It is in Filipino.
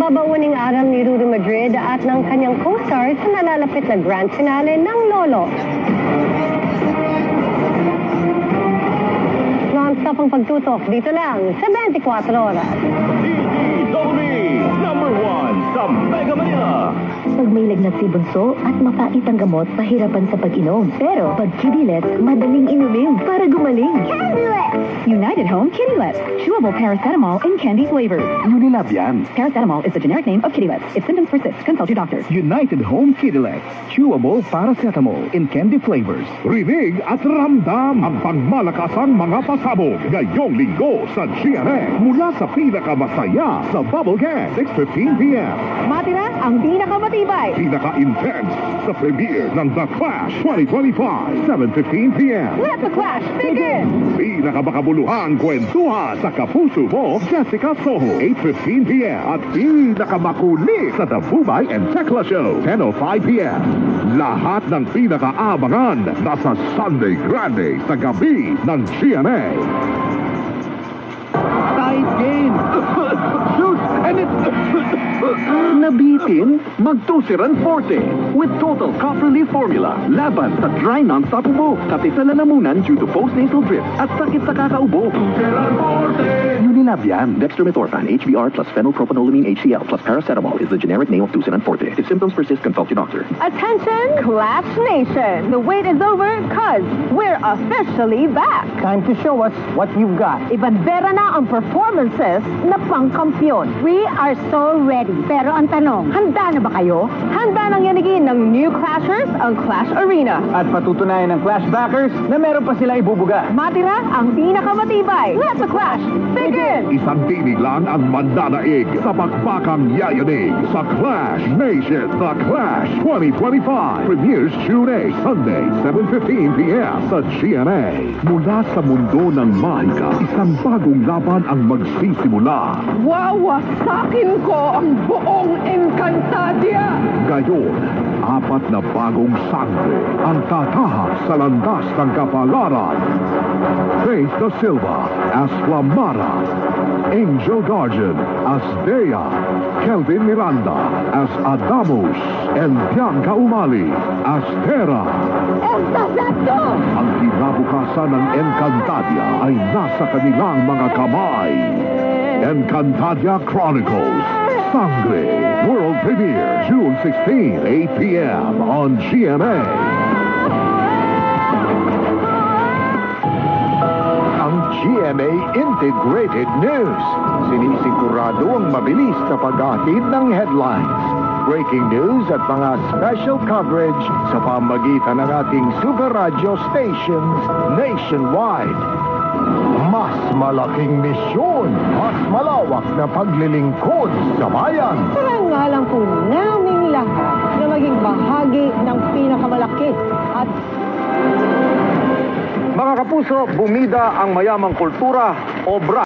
Babauning aral ni Ruru Madrid at ng kanyang co-star sa nalalapit na grand finale ng Lolo. Non-stop ang pagtutok dito lang sa 24 oras. DDW, #1 sa Mega Manila. Pag may lagnat si Bunso at mapait ang gamot, pahirapan sa pag-inom. Pero pag Kidilet, madaling inumin para gumaling. Kidilet! United Home Kidilet. Chewable paracetamol in candy flavors. Unilab yan. Paracetamol is the generic name of Kidilet. If symptoms persist, consult your doctor. United Home Kidilet. Chewable paracetamol in candy flavors. Rinig at ramdam ang pangmalakasang mga pasabog ngayong linggo sa GMA mula sa pinakamasaya sa Bubblecat, 6:15 p.m. Matira ang pinakamatibay. Pinaka-intense sa premiere ng The Clash 2025, 7:15 p.m. Let the clash begin! Pinakamakabuluhang kwentuhan sa Kapuso Mo, Jessica Soho, 8:15 p.m. At pinakamakulit sa The Bubay and Tekla Show, 10:05 p.m. Lahat ng pinakaabangan nasa Sunday Grande sa gabi ng GMA. Tight game. Shoot! And it's... Nabitin? Magtusiran Forte. With total cough relief formula. Laban sa dry non-stop ubo. Kape sa lalamunan due to postnasal drip. At sakit sa kakaubo. Tusiran Forte! Unilab yan. Dextromethorphan, HBr plus phenylpropanolamine HCl plus paracetamol is the generic name of Tusiran Forte. If symptoms persist, consult your doctor. Attention, Clash Nation! The wait is over, cause we're officially back! Time to show us what you've got. Ibandera na ang performances na pangkampiyon. We are so ready. Pero ang tanong, handa na ba kayo? Handa nang yanigin ng new Clashers ang Clash Arena. At patutunayan ng Clash backers na meron pa sila ibubuga. Matira ang pinakamatibay. Let the Clash begin! Isang tinig lang ang mandanaig sa bakbakang yayanig sa Clash Nation. The Clash 2025 premieres June 8, Sunday, 7:15 p.m. sa GMA. Mula sa mundo ng mahika, isang bagong laban ang magsisimula. Wawasakin ko ang buong Encantadia! Ngayon, 4 na bagong sangre ang tatahak sa landas ng kapalaran. Faith Da Silva as Flamara, Angel Guardian as Dea, Kelvin Miranda as Adamus, and Bianca Umali as Terra. Exacto! Ang kinabukasan ng Encantadia ay nasa kanilang mga kamay. Encantadia Chronicles Sangre, world premiere, June 16, 8 p.m. on GMA. Ang GMA Integrated News. Sinisigurado ang mabilis na paghatid ng headlines, breaking news at mga special coverage sa pamagitan ng ating super radio stations nationwide. Mas malaking misyon, mas malawak na paglilingkod sa bayan. Parangalan po naming lahat na maging bahagi ng pinakamalaki at... Mga kapuso, bumida ang mayamang kultura, obra